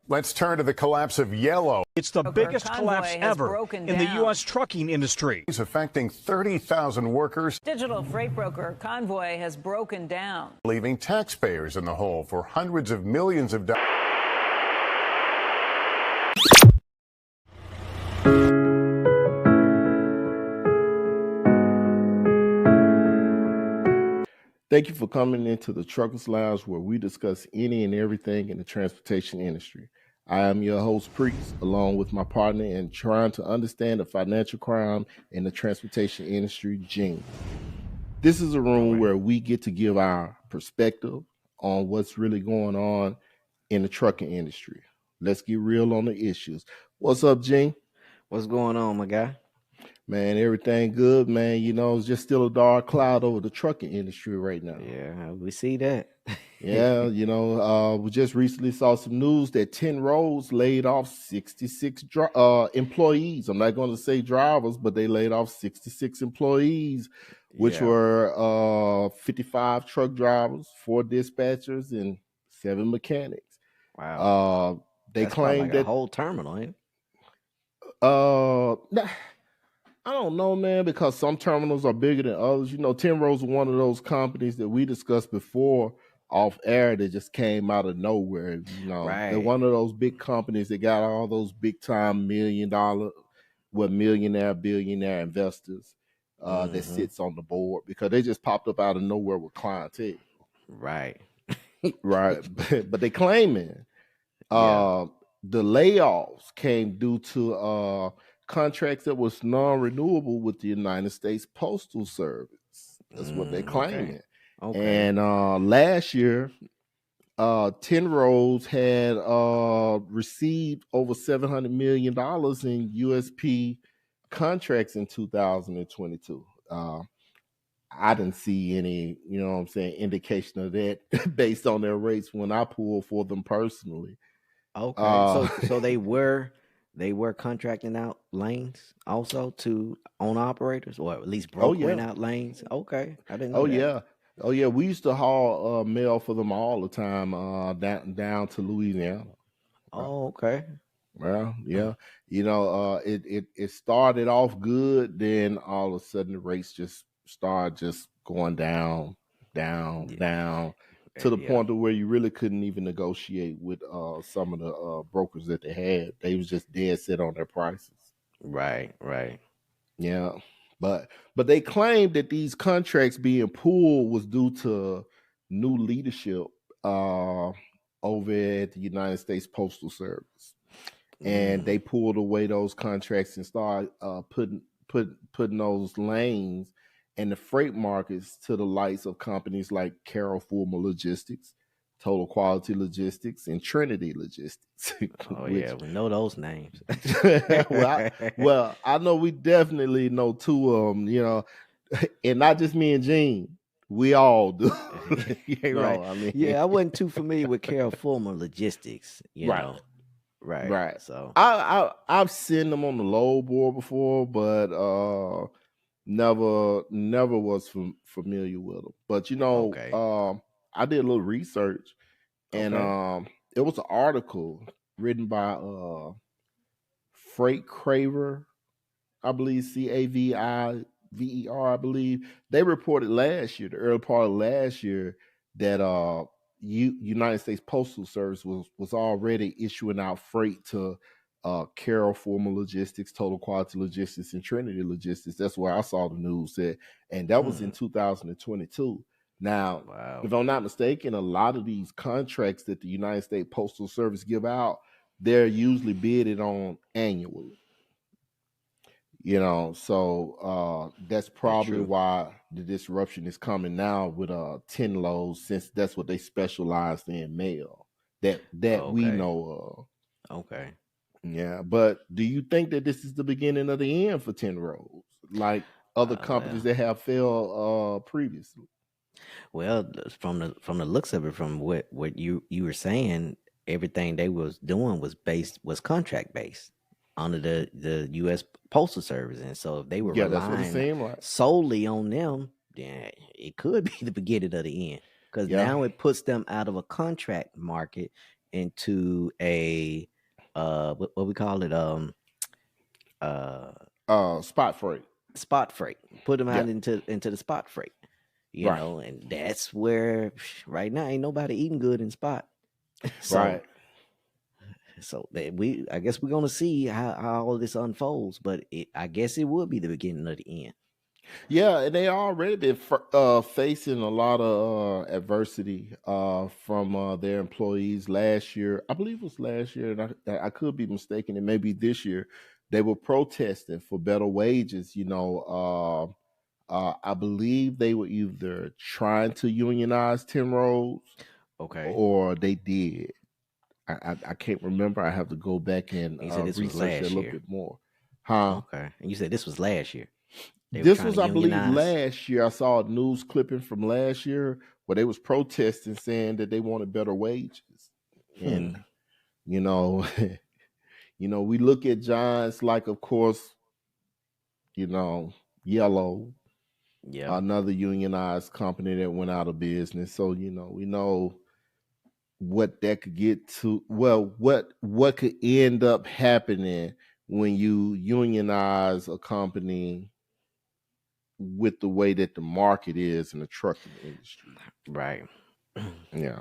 Let's turn to the collapse of Yellow. It's the biggest collapse ever in the U.S. trucking industry. It's affecting 30,000 workers. Digital freight broker Convoy has broken down, Leaving taxpayers in the hole for hundreds of millions of dollars. Thank you for coming into the Truckers Lounge, where we discuss any and everything in the transportation industry. I am your host, Priest, along with my partner in trying to understand the financial crime in the transportation industry, Gene. This is a room where we get to give our perspective on what's really going on in the trucking industry. Let's get real on the issues. What's up, Gene? What's going on, my guy? Man, everything good, man. You know, it's just still a dark cloud over the trucking industry right now. Yeah, we see that. Yeah, you know, we just recently saw some news that 10 roads laid off 66 employees. I'm not going to say drivers, but they laid off 66 employees, which were 55 truck drivers, 4 dispatchers, and 7 mechanics. Wow. They That's claimed like that a whole terminal, ain't it? I don't know, man, because some terminals are bigger than others. You know, 10 Rows is one of those companies that we discussed before off air that just came out of nowhere. You know, they're one of those big companies that got all those big time millionaire, billionaire investors that sits on the board, because they just popped up out of nowhere with clientele. Right. But they claiming the layoffs came due to contracts that was non-renewable with the United States Postal Service. That's what they're claiming. Okay. And last year, 10 Roads had received over $700 million in USP contracts in 2022. I didn't see any, you know what I'm saying, indication of that based on their rates when I pulled for them personally. Okay. So they were contracting out lanes also to owner-operators, or at least brokering out lanes. Okay. I didn't know that. Oh yeah, we used to haul mail for them all the time down to Louisiana. Oh, okay. Well, yeah. You know, it started off good, then all of a sudden the rates just started just going down to the point of where you really couldn't even negotiate with some of the brokers that they had. They was just dead set on their prices. Right. Yeah. But they claimed that these contracts being pulled was due to new leadership over at the United States Postal Service. And they pulled away those contracts and started putting those lanes and the freight markets to the likes of companies like Carol Fulmer Logistics, Total Quality Logistics, and Trinity Logistics. Oh, yeah, we know those names. well, I know we definitely know 2 of them, you know, and not just me and Gene. We all do. Right. I mean, I wasn't too familiar with Carol Fulmer Logistics, you know. Right. So I've seen them on the load board before, but never was familiar with them. But you know, I did a little research, and it was an article written by Freight Craver, I believe, Caviver, I believe. They reported last year, the early part of last year, that United States Postal Service was already issuing out freight to Carol Fulmer Logistics, Total Quality Logistics, and Trinity Logistics. That's where I saw the news at, and that was in 2022. Now, if I'm not mistaken, a lot of these contracts that the United States Postal Service give out, they're usually bidded on annually. You know, so that's probably why the disruption is coming now with 10 loads, since that's what they specialized in, mail that we know of. Okay. Yeah, but do you think that this is the beginning of the end for 10 Roads, like other companies that have failed previously? Well, from the looks of it, from what you were saying, everything they was doing was contract based under the U.S. Postal Service, and so if they were relying solely on them, then it could be the beginning of the end, because now it puts them out of a contract market into a what we call it spot freight. Spot freight. Put them out Yeah. into the spot freight. You Right. know, and that's where right now ain't nobody eating good in spot. So, Right. So I guess we're gonna see how all of this unfolds, but I guess it will be the beginning of the end. Yeah, and they already been facing a lot of adversity from their employees last year. I believe it was last year, and I could be mistaken. It may be this year. They were protesting for better wages. I believe they were either trying to unionize 10 roads, Okay, or they did. I can't remember. I have to go back and you said this was research that a last little year. bit more. Huh? Okay, and you said this was last year. They were This trying was, to I believe, unionize. last year. I saw a news clipping from last year where they was protesting, saying that they wanted better wages. And you know, we look at giants like, of course, Yellow, Yeah, another unionized company that went out of business. So we know what that could get to. Well, what could end up happening when you unionize a company with the way that the market is in the trucking industry. right. Yeah.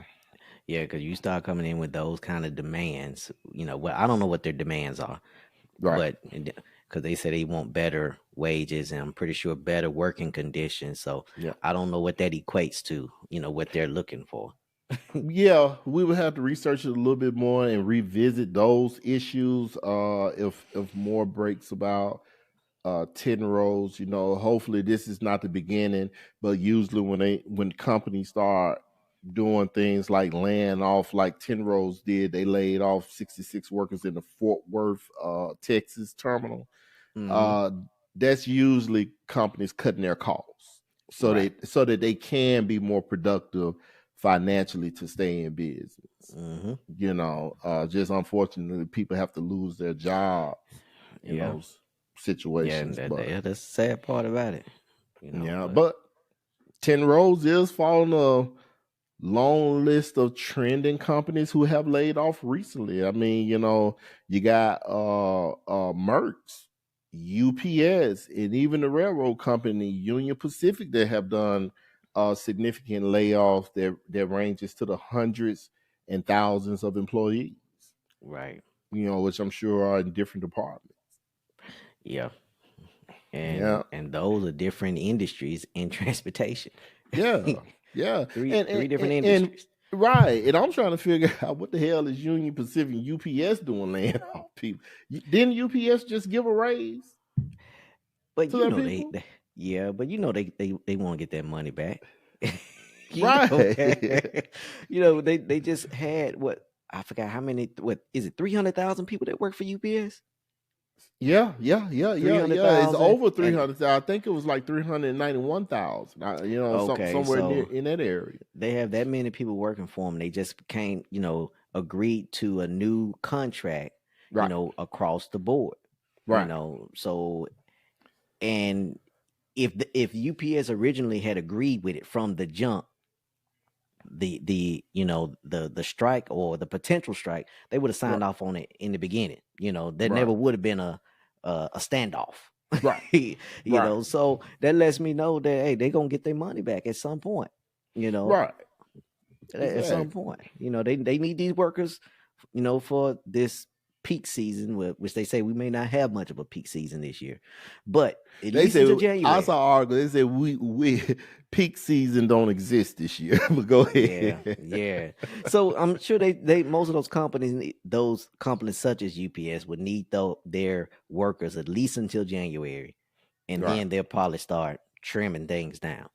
Yeah, because you start coming in with those kind of demands. Well, I don't know what their demands are, Right. but because they say they want better wages and I'm pretty sure better working conditions. So Yeah. I don't know what that equates to. What they're looking for. Yeah, we would have to research it a little bit more and revisit those issues if more breaks about 10 rows. Hopefully this is not the beginning, but usually when companies start doing things like laying off like 10 rows did, they laid off 66 workers in the Fort Worth Texas terminal. That's usually companies cutting their costs so that they can be more productive financially to stay in business. Just unfortunately people have to lose their jobs in those situations. Yeah, but that's the sad part about it. But 10 rows is following a long list of trending companies who have laid off recently. I mean, you got Maersk, UPS, and even the railroad company Union Pacific that have done significant layoffs that ranges to the hundreds and thousands of employees. Right. Which I'm sure are in different departments. Yeah. And those are different industries in transportation. Yeah. Three different industries. Right. And I'm trying to figure out what the hell is Union Pacific and UPS doing laying off people. Didn't UPS just give a raise? But they want to get that money back. Right. They just had I forgot how many, is it 300,000 people that work for UPS? Yeah. It's over 300,000. I think it was like 391,000. Somewhere near in that area. They have that many people working for them. They just can't, agreed to a new contract, across the board. Right. So, and if UPS originally had agreed with it from the jump, the strike or the potential strike, they would have signed off on it in the beginning. There never would have been a standoff. Right. So that lets me know that, hey, they're gonna get their money back at some point. Right. At some point. They need these workers, for this peak season, which they say we may not have much of a peak season this year, but at least until January. I saw an article. They said we peak season don't exist this year. But go ahead. Yeah. So I'm sure they most of those companies such as UPS would need their workers at least until January, and then they'll probably start trimming things down.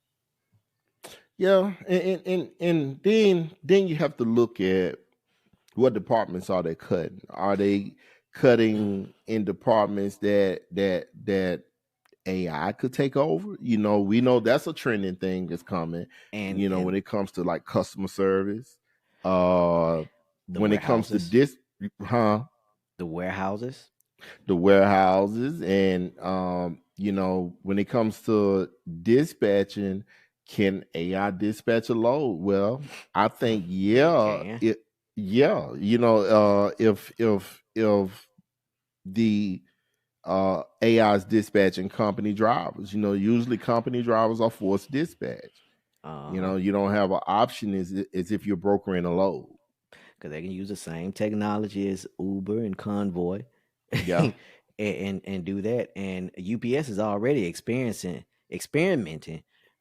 Yeah, and then you have to look at what departments are they cutting. Are they cutting in departments that AI could take over? We know that's a trending thing that's coming. And when it comes to like customer service, when it comes to the warehouses, and when it comes to dispatching, can AI dispatch a load? Well, I think Yeah, if the AI is dispatching company drivers, usually company drivers are forced dispatch. You don't have an option as if you're brokering a load. Because they can use the same technology as Uber and Convoy, Yeah, and do that. And UPS is already experimenting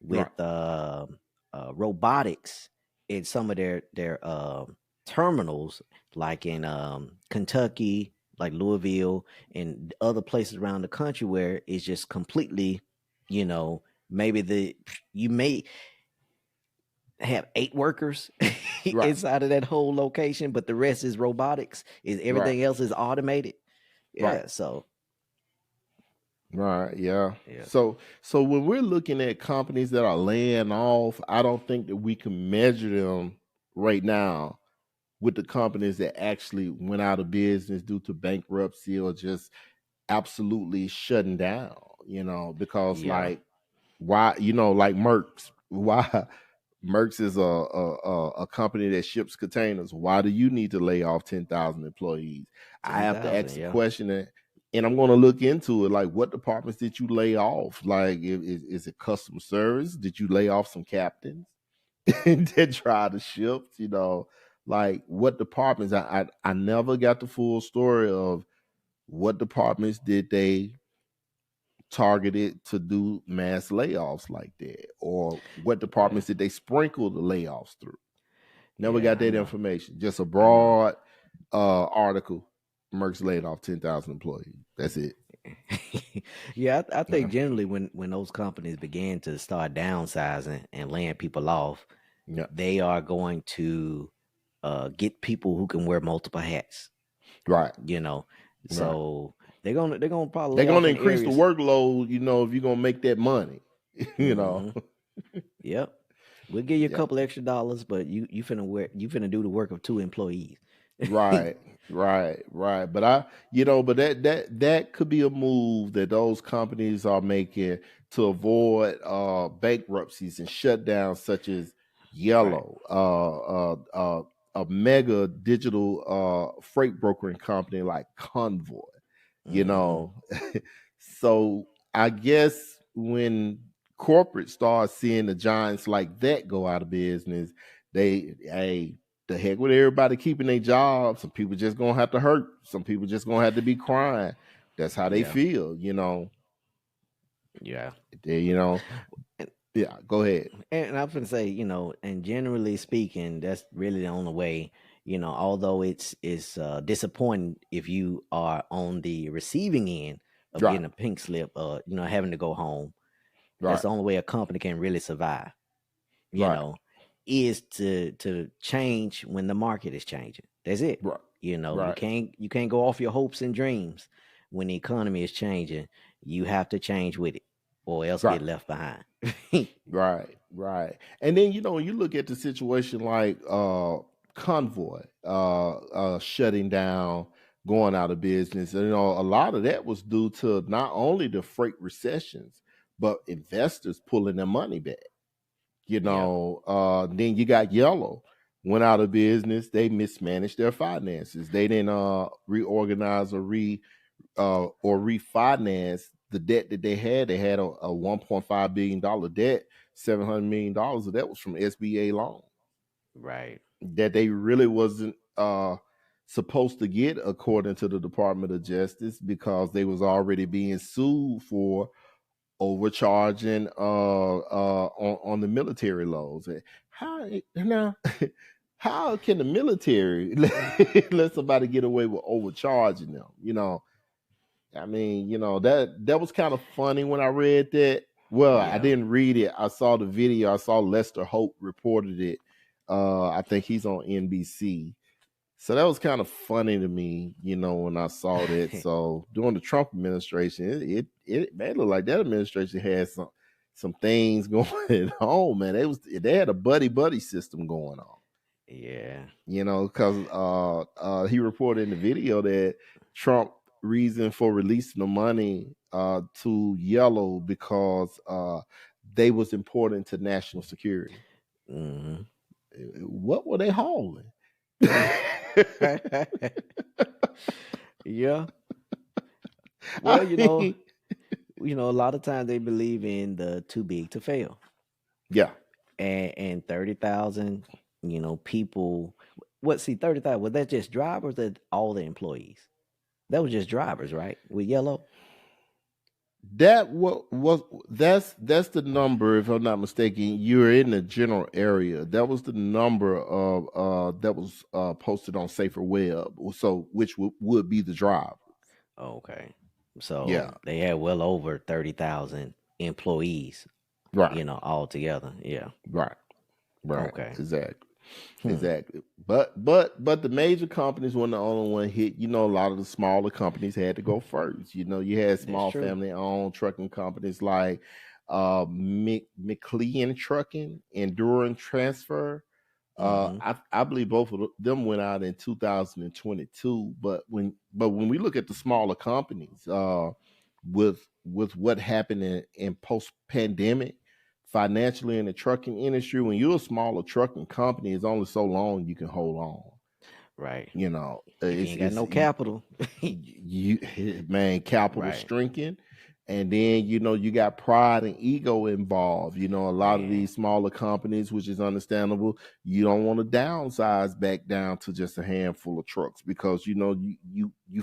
with right, robotics in some of their terminals, like in Kentucky, like Louisville, and other places around the country where it's just completely, maybe you may have 8 workers right, inside of that whole location, but the rest is robotics. Is right, everything else is automated? right. Yeah. So Right, yeah. yeah, So when we're looking at companies that are laying off, I don't think that we can measure them right now with the companies that actually went out of business due to bankruptcy or just absolutely shutting down, because yeah, like why, like Merck's, why Merck's is a company that ships containers. Why do you need to lay off 10,000 employees? I have to 10,000. ask the Yeah, question, and I'm going to look into it. Like, what departments did you lay off? Like, is it customer service? Did you lay off some captains that try to ship? Like what departments? I never got the full story of what departments did they targeted to do mass layoffs like that, or what yeah, departments did they sprinkle the layoffs through? Never yeah. got I that know. information. Just a I know. broad article. Merck's laid off 10,000 employees. That's it. Yeah, I think generally when those companies begin to start downsizing and laying people off, Yeah. they are going to get people who can wear multiple hats. Right. You know, Right. so they're gonna probably They're lay going off to in increase the areas. workload, if you're going to make that money, you know. Hmm. Yep. We'll give you a Yeah. couple extra dollars, but you finna do the work of 2 employees. Right, right. But that could be a move that those companies are making to avoid bankruptcies and shutdowns, such as Right. Yellow, a mega digital freight brokering company like Convoy. You Hmm. know, so I guess when corporate starts seeing the giants like that go out of business, hey, the heck with everybody keeping their jobs. Some people just gonna have to hurt. Some people just gonna have to be crying. That's how they Yeah. feel. Yeah. They, And, yeah. Go ahead. and I'm gonna say, and generally speaking, that's really the only way. Although it's disappointing if you are on the receiving end of Right, getting a pink slip, having to go home. That's right, the only way a company can really survive. you right, know, is to change when the market is changing. That's it. right, You right, can't go off your hopes and dreams when the economy is changing. You have to change with it, or else right, get left behind. right. And then when you look at the situation like Convoy shutting down, going out of business, and a lot of that was due to not only the freight recessions, but investors pulling their money back. Yeah, Then you got Yellow went out of business. They mismanaged their finances. They didn't reorganize or refinance the debt that they had. They had a $1.5 billion debt. $700 million of that was from SBA loan right. that they really wasn't supposed to get, according to the Department of Justice, because they was already being sued for overcharging on the military loans. How now? How can the military let somebody get away with overcharging them? I mean, that was kind of funny when I read that. Well, I Yeah. didn't read it. I saw the video. I saw Lester Hope reported it. I think he's on NBC. So that was kind of funny to me, when I saw that. So during the Trump administration, it man, looked like that administration had some things going on, man. They had a buddy system going on, Yeah. because he reported in the video that Trump reason for releasing the money to Yellow because they was important to national security. Hmm. What were they hauling? Yeah. I Well, mean, a lot of times they believe in the too big to fail. yeah. And 30,000, people. What? See, 30,000, was that just drivers? That all the employees? That was just drivers, right? With Yellow. That was that's the number, if I'm not mistaken. You're in the general area. That was the number of that was posted on Safer Web. So which would be the drive. Okay. So Yeah. they had well over 30,000 employees, Right. all together. Yeah. Right. Right. Okay. Exactly. Hmm. Exactly. But the major companies weren't the only one hit. A lot of the smaller companies had to go first. You had That's small true. family owned trucking companies like McLean Trucking, Endurance Transfer. Mm-hmm. I believe both of them went out in 2022. But when we look at the smaller companies, with what happened in post pandemic financially in the trucking industry, when you're a smaller trucking company, it's only so long you can hold on. Right. If you ain't got It's no capital. you man, capital Right. shrinking, and then you got pride and ego involved. A lot of Man. these smaller companies, which is understandable, you don't want to downsize back down to just a handful of trucks because you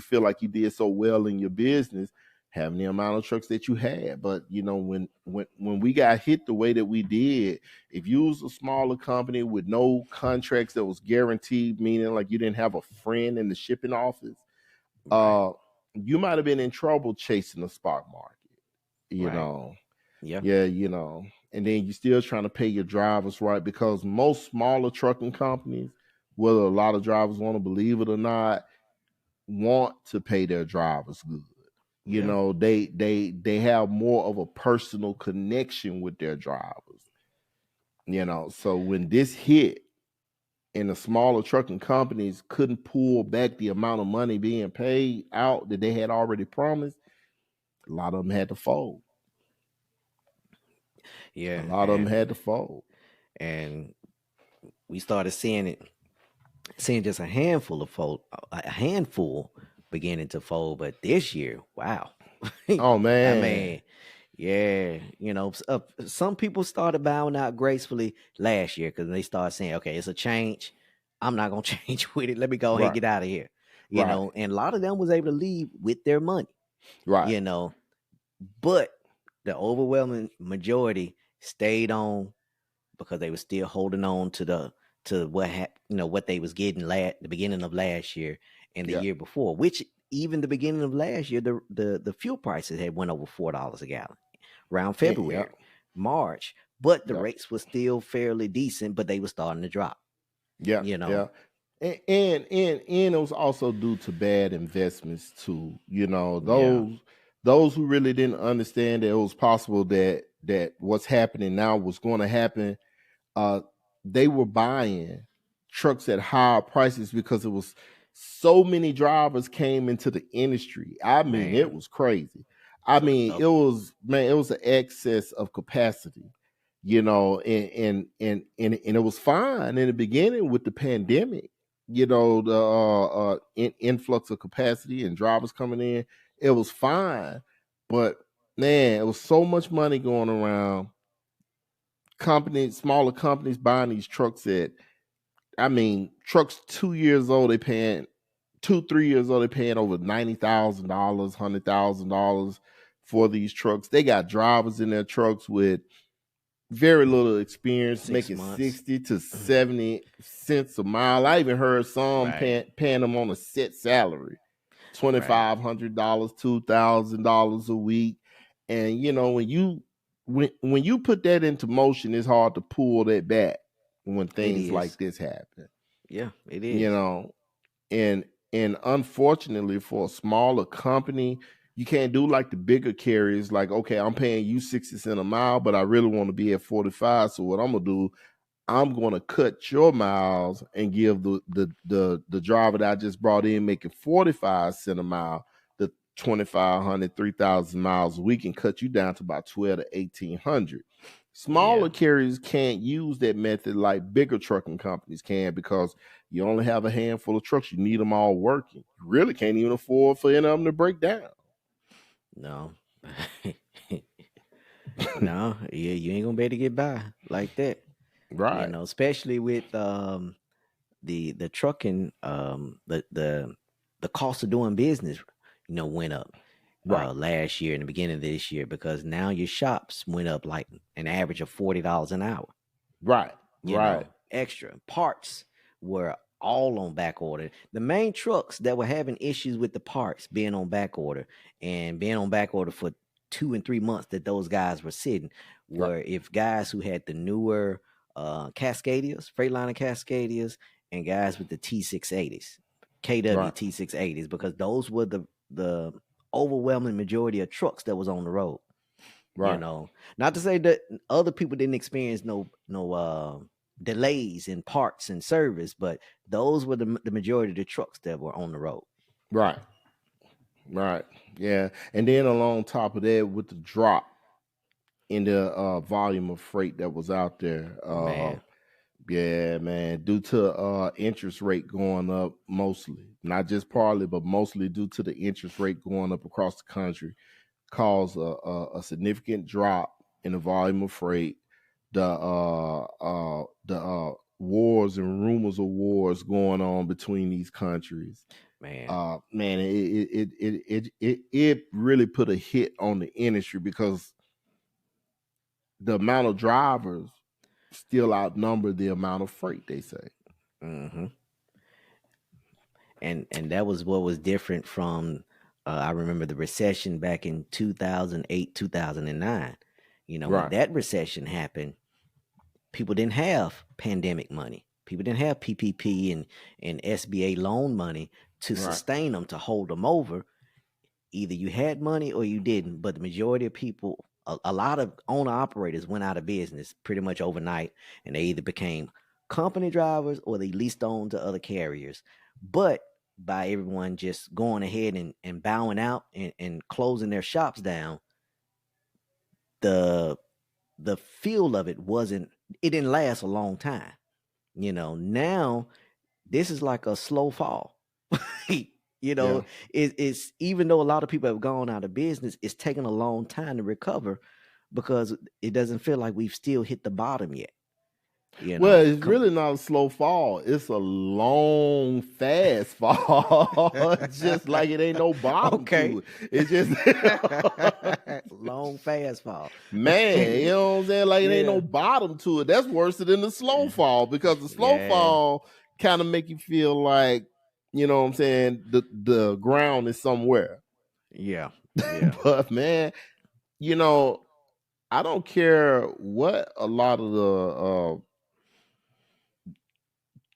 feel like you did so well in your business having the amount of trucks that you had. But when we got hit the way that we did, if you was a smaller company with no contracts that was guaranteed, meaning like you didn't have a friend in the shipping office, Right. you might have been in trouble chasing the spot market. Right. Yeah. Yeah. And then you're still trying to pay your drivers right, because most smaller trucking companies, whether a lot of drivers want to believe it or not, want to pay their drivers good. Yeah. They have more of a personal connection with their drivers. So when this hit and the smaller trucking companies couldn't pull back the amount of money being paid out that they had already promised, a lot of them had to fold. Yeah. A lot of them had to fold. And we started seeing just a handful beginning to fold. But this year, wow. Oh I man. mean, yeah, some people started bowing out gracefully last year because they started saying, okay, it's a change. I'm not going to change with it. Let me go ahead and Right. get out of here. Right. And a lot of them was able to leave with their money, Right. But the overwhelming majority stayed on because they were still holding on to what they was getting the beginning of last year and the Yeah. year before, which even the beginning of last year, the fuel prices had went over $4 a gallon around February, Yeah. March, but the Yeah. rates were still fairly decent, but they were starting to drop. Yeah. Yeah. And it was also due to bad investments too. Those who really didn't understand that it was possible that what's happening now was going to happen. They were buying trucks at higher prices because it was so many drivers came into the industry. I mean, Man. it was crazy. I mean, it was an excess of capacity, and it was fine in the beginning with the pandemic. The influx of capacity and drivers coming in, it was fine, but man, it was so much money going around. Smaller companies buying these trucks trucks 2 years old, 3 years old, they're paying over $90,000, $100,000 for these trucks. They got drivers in their trucks with very little experience, 6 making months. 60 to 70 cents a mile. I even heard some paying them on a set salary, $2,500, $2,000 a week. And when you put that into motion, it's hard to pull that back when things like this happen. Yeah, it is. And unfortunately for a smaller company, you can't do like the bigger carriers. Like, okay, I'm paying you 60 cents a mile, but I really want to be at 45. So what I'm gonna do, I'm gonna cut your miles and give the driver that I just brought in making 45 cents a mile, the 2,500, 3,000 miles a week, and cut you down to about 12 to 1,800. Smaller carriers can't use that method like bigger trucking companies can, because You only have a handful of trucks. You need them all working. You really can't even afford for any of them to break down. No. No, you ain't gonna be able to get by like that. Right. Especially with the trucking, the cost of doing business, went up last year and the beginning of this year, because now your shops went up like an average of $40 an hour. Right. Extra parts were all on back order. The main trucks that were having issues with the parts being on back order for 2 and 3 months that those guys were sitting were if guys who had the newer Cascadias, Freightliner Cascadias, and guys with the T680s, KW T680s, because those were the overwhelming majority of trucks that was on the road. Right. Not to say that other people didn't experience no delays in parts and service, but those were the majority of the trucks that were on the road. Right. Yeah. And then along top of that, with the drop in the volume of freight that was out there, due to interest rate going up, mostly, not just partly, but mostly due to the interest rate going up across the country, caused a significant drop in the volume of freight. The wars and rumors of wars going on between these countries, it really put a hit on the industry, because the amount of drivers still outnumber the amount of freight, they say. Mm-hmm. And that was what was different from I remember the recession back in 2008, 2009. When that recession happened, people didn't have pandemic money. People didn't have PPP and SBA loan money to sustain them, to hold them over. Either you had money or you didn't. But the majority of people, a lot of owner-operators went out of business pretty much overnight, and they either became company drivers or they leased on to other carriers. But by everyone just going ahead and bowing out and closing their shops down, the feel of it didn't last a long time. Now this is like a slow fall. It's even though a lot of people have gone out of business, it's taken a long time to recover, because it doesn't feel like we've still hit the bottom yet. Well, it's really not a slow fall. It's a long, fast fall. Just like it ain't no bottom to it. It's just long, fast fall. Man, you know what I'm saying? Like it ain't no bottom to it. That's worse than the slow fall, because the slow fall kind of make you feel like, you know what I'm saying, the ground is somewhere. Yeah. But man, I don't care what a lot of the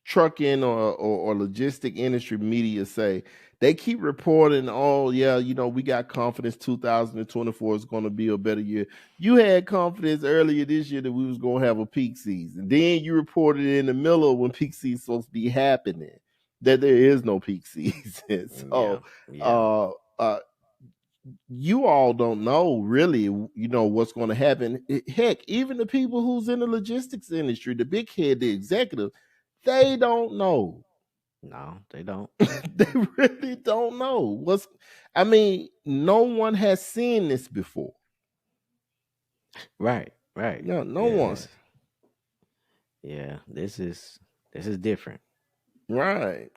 trucking or logistic industry media say. They keep reporting, we got confidence 2024 is going to be a better year. You had confidence earlier this year that we was going to have a peak season. Then you reported in the middle of when peak season is supposed to be happening that there is no peak season. So you all don't know really, what's going to happen. Heck, even the people who's in the logistics industry, the big head, the executive, they don't know. No, they don't. They really don't know. No one has seen this before. Right. No one. This is different. Right.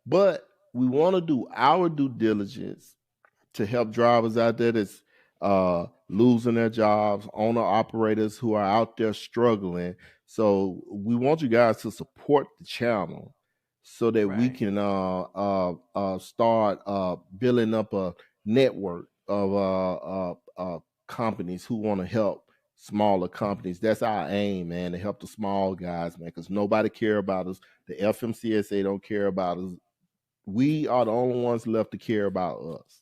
But we want to do our due diligence to help drivers out there that's losing their jobs, owner-operators who are out there struggling. So we want you guys to support the channel so that we can start building up a network of companies who want to help smaller companies. That's our aim, man, to help the small guys, man, because nobody care about us. The FMCSA don't care about us. We are the only ones left to care about us.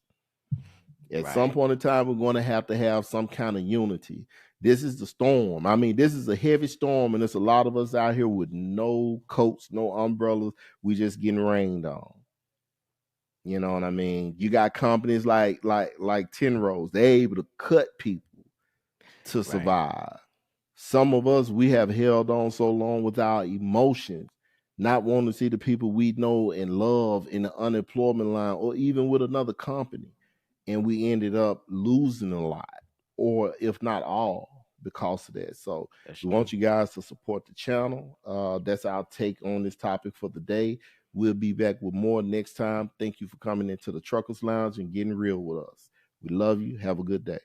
At some point in time, we're going to have some kind of unity. This is the storm. This is a heavy storm, and there's a lot of us out here with no coats, no umbrellas. We just getting rained on. You know what I mean? You got companies like Tenrose. They're able to cut people to survive. Some of us, we have held on so long with our emotions not wanting to see the people we know and love in the unemployment line or even with another company. And we ended up losing a lot, or if not all, because of that. So we want you guys to support the channel. That's our take on this topic for the day. We'll be back with more next time. Thank you for coming into the Truckers Lounge and getting real with us. We love you. Have a good day.